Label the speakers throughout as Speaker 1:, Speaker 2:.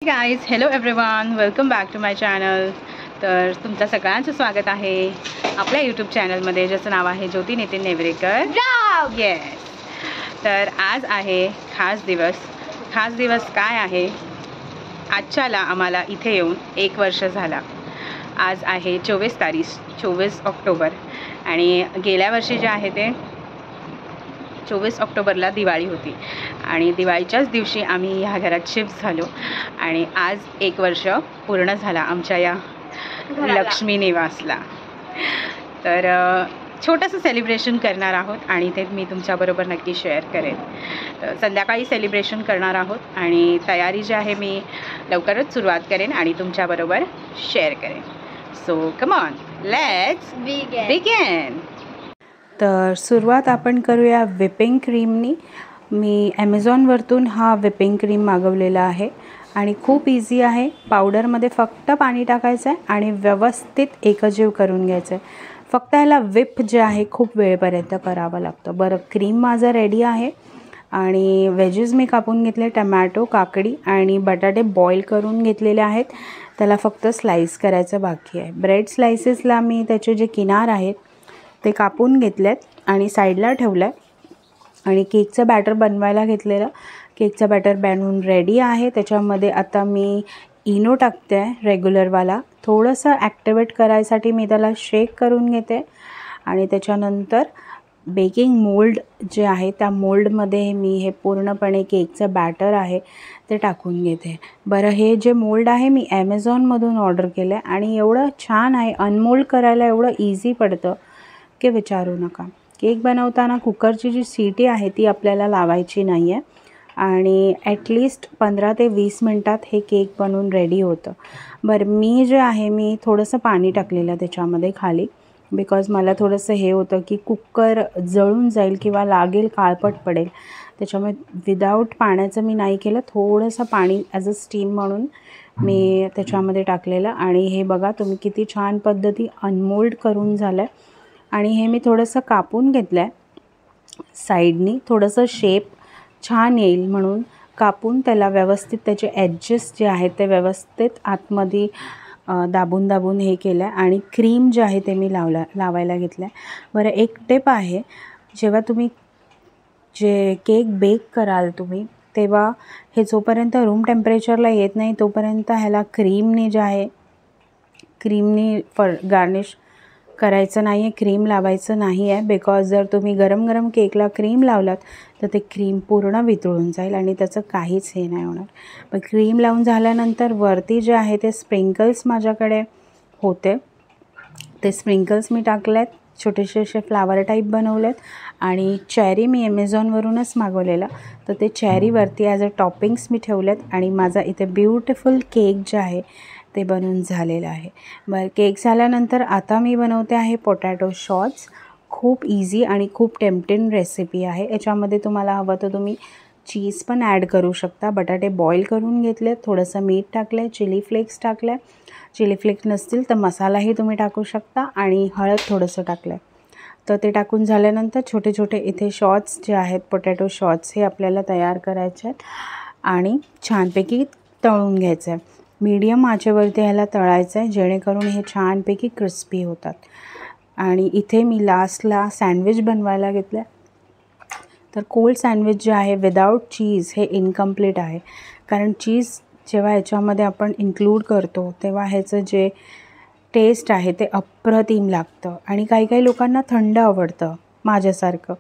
Speaker 1: Guys, hello everyone, welcome back to my channel. तर तुमचं सगळ्यांचं स्वागत आहे आपल्या यूट्यूब चॅनलमध्ये, ज्याचं नाव आहे ज्योती नितीन नेवरेकर. येस. तर आज आहे खास दिवस काय आहे? आजच्याला आम्हाला इथे येऊन 1 वर्ष झाला. आज आहे 24 ऑक्टोबर आणि गेल्या वर्षी जे आहे ते 24 ऑक्टोबरला दिवाळी होती आणि दिवाळीच्याच दिवशी आम्ही ह्या घरात शिफ्ट झालो आणि आज 1 वर्ष पूर्ण झाला आमच्या या लक्ष्मी निवासला. तर छोटंसं सेलिब्रेशन करणार आहोत आणि ते मी तुमच्याबरोबर नक्की शेअर करेन. तर संध्याकाळी सेलिब्रेशन करणार आहोत आणि तयारी जी आहे मी लवकरच सुरुवात करेन आणि तुमच्याबरोबर शेअर करेन. So come on, let's begin. तर सुरुवात आपण करूया व्हिपिंग क्रीमनी. मी ॲमेझॉनवरतून हा व्हिपिंग क्रीम मागवलेला आहे आणि खूप इझी आहे. पावडरमध्ये फक्त पाणी टाकायचं आहे आणि व्यवस्थित एकजीव करून घ्यायचं आहे. फक्त ह्याला व्हिप जे आहे खूप वेळपर्यंत करावं लागतं. बरं, क्रीम माझं रेडी आहे आणि व्हेजेस मी कापून घेतले. टमॅटो, काकडी आणि बटाटे बॉईल करून घेतलेले आहेत. त्याला फक्त स्लाईस करायचं बाकी आहे. ब्रेड स्लायसेसला मी त्याचे जे किनार आहेत ते कापून घेतलेत आणि साईडला ठेवलं आहे आणि केकचं बॅटर बनवायला घेतलेलं. केकचं बॅटर बनवून रेडी आहे. त्याच्यामध्ये आता मी इनो टाकते आहे, रेग्युलरवाला. थोडंसं ॲक्टिवेट करायसाठी मी त्याला शेक करून घेते आणि त्याच्यानंतर बेकिंग मोल्ड जे आहे त्या मोल्डमध्ये मी हे पूर्णपणे केकचं बॅटर आहे ते टाकून घेते. बरं, हे जे मोल्ड आहे मी ॲमेझॉनमधून ऑर्डर केलं आहे आणि एवढं छान आहे. अनमोल्ड करायला एवढं इझी पडतं की विचारू नका. केक बनवताना कुकरची जी सीटी आहे ती आपल्याला लावायची नाही आहे आणि ॲटलिस्ट 15 ते 20 मिनटात हे केक बनवून रेडी होतं. बरं, मी जे आहे मी थोडंसं पाणी टाकलेलं त्याच्यामध्ये खाली, बिकॉज मला थोडंसं हे होतं की कुकर जळून जाईल किंवा लागेल, काळपट पडेल. त्याच्यामुळे विदाऊट पाण्याचं मी नाही केलं. थोडंसं पाणी ॲज अ स्टीम म्हणून मी त्याच्यामध्ये टाकलेलं आणि हे बघा तुम्ही किती छान पद्धती अनमोल्ड करून झालं आहे. आणि हे मी थोडंसं कापून घेतलं आहे साईडनी, थोडंसं शेप छान येईल म्हणून कापून त्याला व्यवस्थित त्याचे एजेस जे आहेत ते व्यवस्थित आतमध्ये दाबून हे केलं आहे आणि क्रीम जे आहे ते मी लावायला घेतलं आहे. बरं, एक टिप आहे, जेव्हा तुम्ही जे केक बेक कराल तुम्ही तेव्हा हे जोपर्यंत रूम टेम्परेचरला येत नाही तोपर्यंत ह्याला क्रीमने गार्निश करायचं नाही आहे, क्रीम लावायचं नाही आहे. बिकॉज जर तुम्ही गरम केकला क्रीम लावलात तर ते क्रीम पूर्ण वितळून जाईल आणि त्याचं काहीच हे नाही होणार. पण क्रीम लावून झाल्यानंतर वरती जे आहे ते स्प्रिंकल्स माझ्याकडे होते, ते स्प्रिंकल्स मी टाकलेत. छोटेसे असे फ्लावर टाईप बनवलेत आणि चेरी मी ॲमेझॉनवरूनच मागवलेला, तर ते चेरीवरती ॲज अ टॉपिंग्स मी ठेवलेत आणि माझा इथे ब्युटिफुल केक जे आहे ते बनवून झालेलं आहे. बरं, केक झाल्यानंतर आता मी बनवते आहे पोटॅटो शॉट्स. खूप इझी आणि खूप टेम्पटिंग रेसिपी आहे. याच्यामध्ये तुम्हाला हवं तर तुम्ही चीज पण ॲड करू शकता. बटाटे बॉईल करून घेतले, थोडंसं मीठ टाकलं आहे, चिली फ्लेक्स टाकलं आहे. चिली फ्लेक्स नसतील तर मसालाही तुम्ही टाकू शकता आणि हळद थोडंसं टाकलं आहे. तर ते टाकून झाल्यानंतर छोटे छोटे इथे शॉट्स जे आहेत पोटॅटो शॉट्स हे आपल्याला तयार करायचे आहेत आणि छानपैकी तळून घ्यायचं आहे. मीडियम आचेवरती ह्याला तळायचं आहे जेणेकरून हे छानपैकी क्रिस्पी होतात. आणि इथे मी लास्टला सँडविच बनवायला घेतलं आहे. तर कोल्ड सँडविच जे आहे विदाऊट चीज हे इनकम्प्लीट आहे, कारण चीज जेव्हा ह्याच्यामध्ये आपण इन्क्लूड करतो तेव्हा ह्याचं जे टेस्ट आहे ते अप्रतिम लागतं आणि काही लोकांना थंड आवडतं माझ्यासारखं.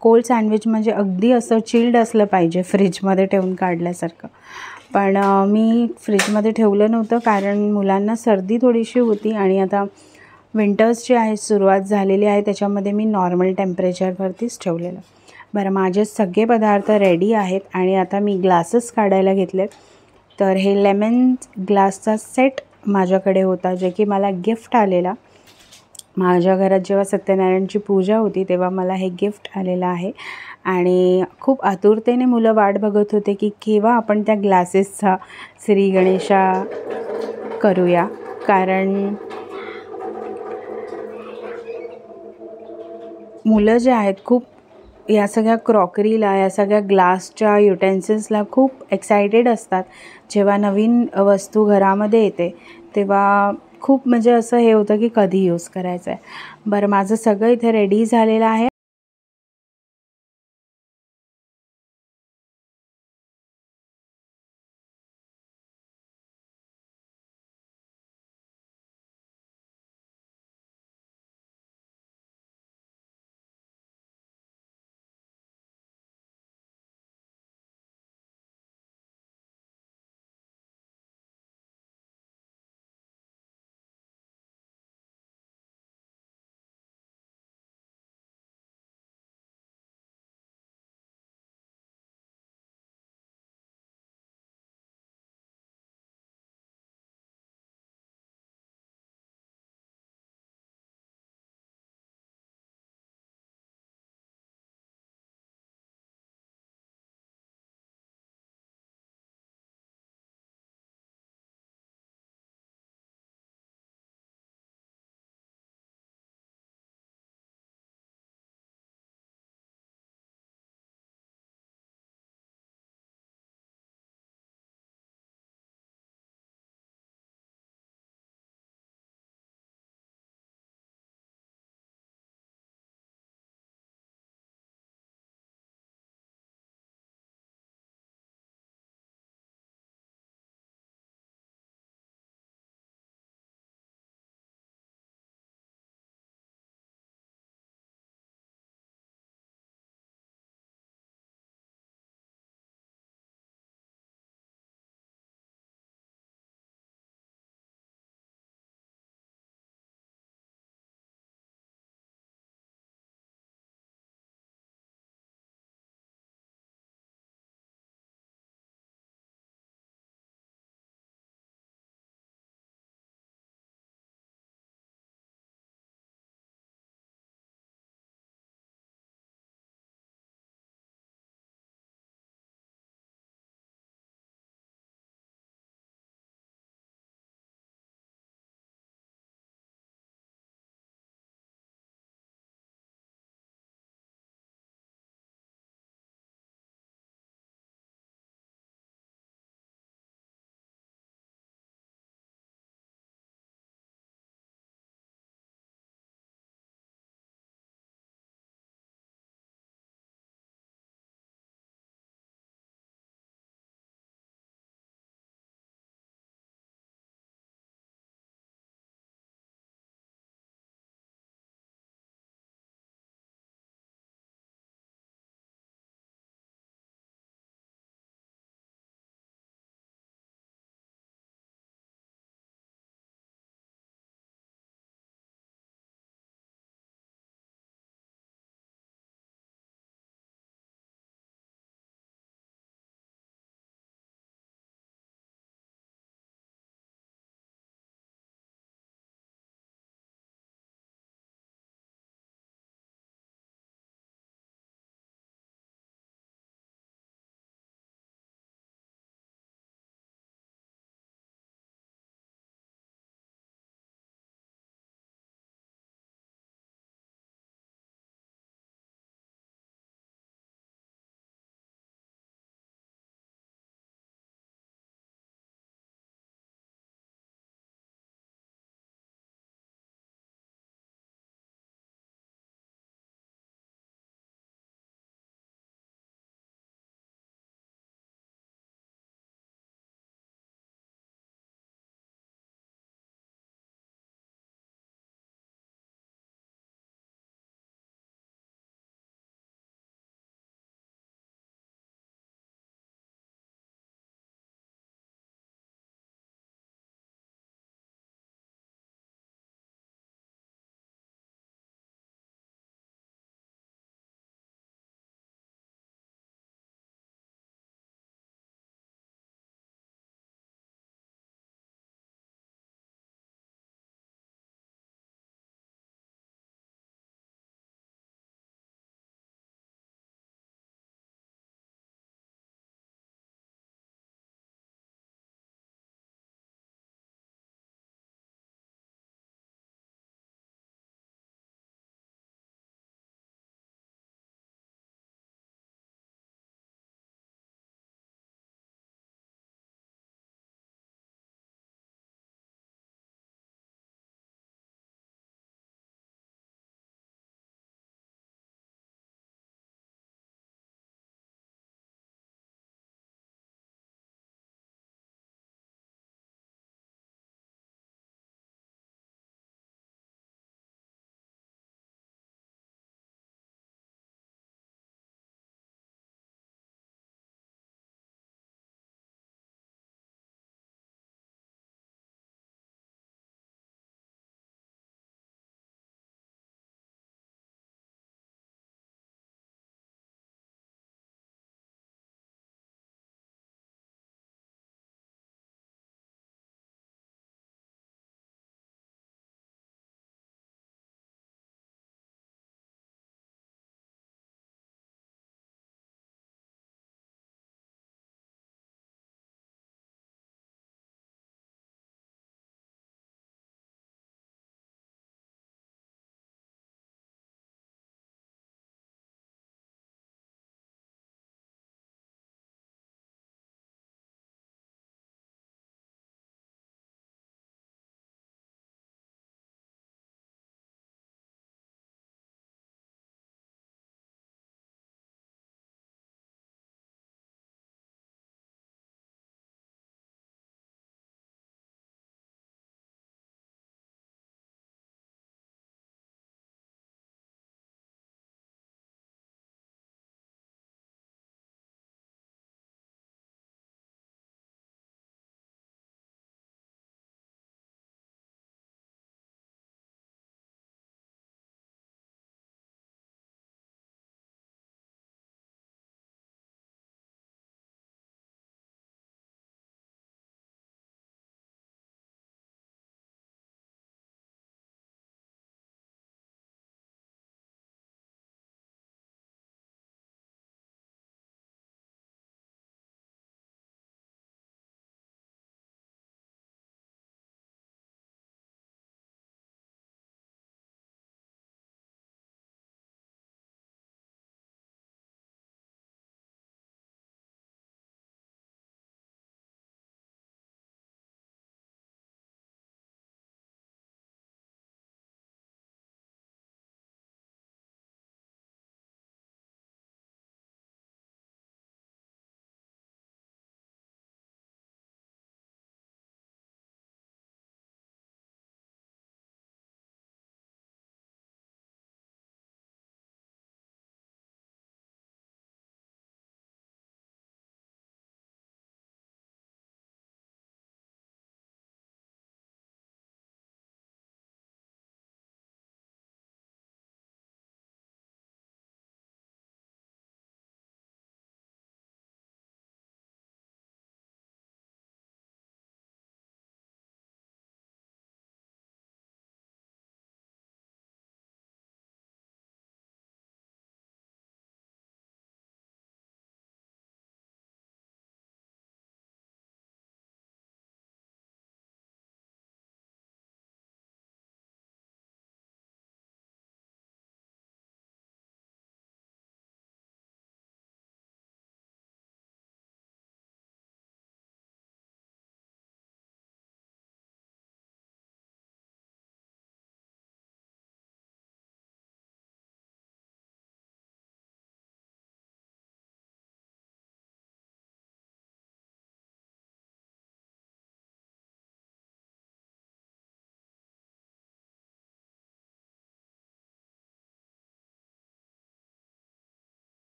Speaker 1: कोल्ड सँडविच म्हणजे अगदी असं चिल्ड असलं पाहिजे, फ्रीजमध्ये ठेवून काढल्यासारखं. पण मी फ्रीजमध्ये ठेवलं नव्हतं कारण मुलांना सर्दी थोडीशी होती आणि आता विंटर्स जे आहे सुरुवात झालेली आहे त्याच्यामध्ये मी नॉर्मल टेम्परेचरवरतीच ठेवलेलं. बरं, माझे सगळे पदार्थ रेडी आहेत आणि आता मी ग्लासेस काढायला घेतलेत. तर हे लेमन ग्लासचा सेट माझ्याकडे होता, जे की मला गिफ्ट आलेला. माझ्या घरात जेव्हा सत्यनारायणची पूजा होती तेव्हा मला हे गिफ्ट आलेलं आहे आणि खूप आतुरतेने मुलं वाट बघत होते की केव्हा आपण त्या ग्लासेसचा श्री गणेशा करूया, कारण मुलं जे आहेत खूप या सगळ्या क्रॉकरीला, या सगळ्या ग्लासच्या युटेन्सिल्सला खूप एक्सायटेड असतात. जेव्हा नवीन वस्तू घरामध्ये येते तेव्हा खूप म्हणजे असं हे होतं की कधी यूज करायचं आहे. बरं, माझं सगळं इथे रेडी झालेलं आहे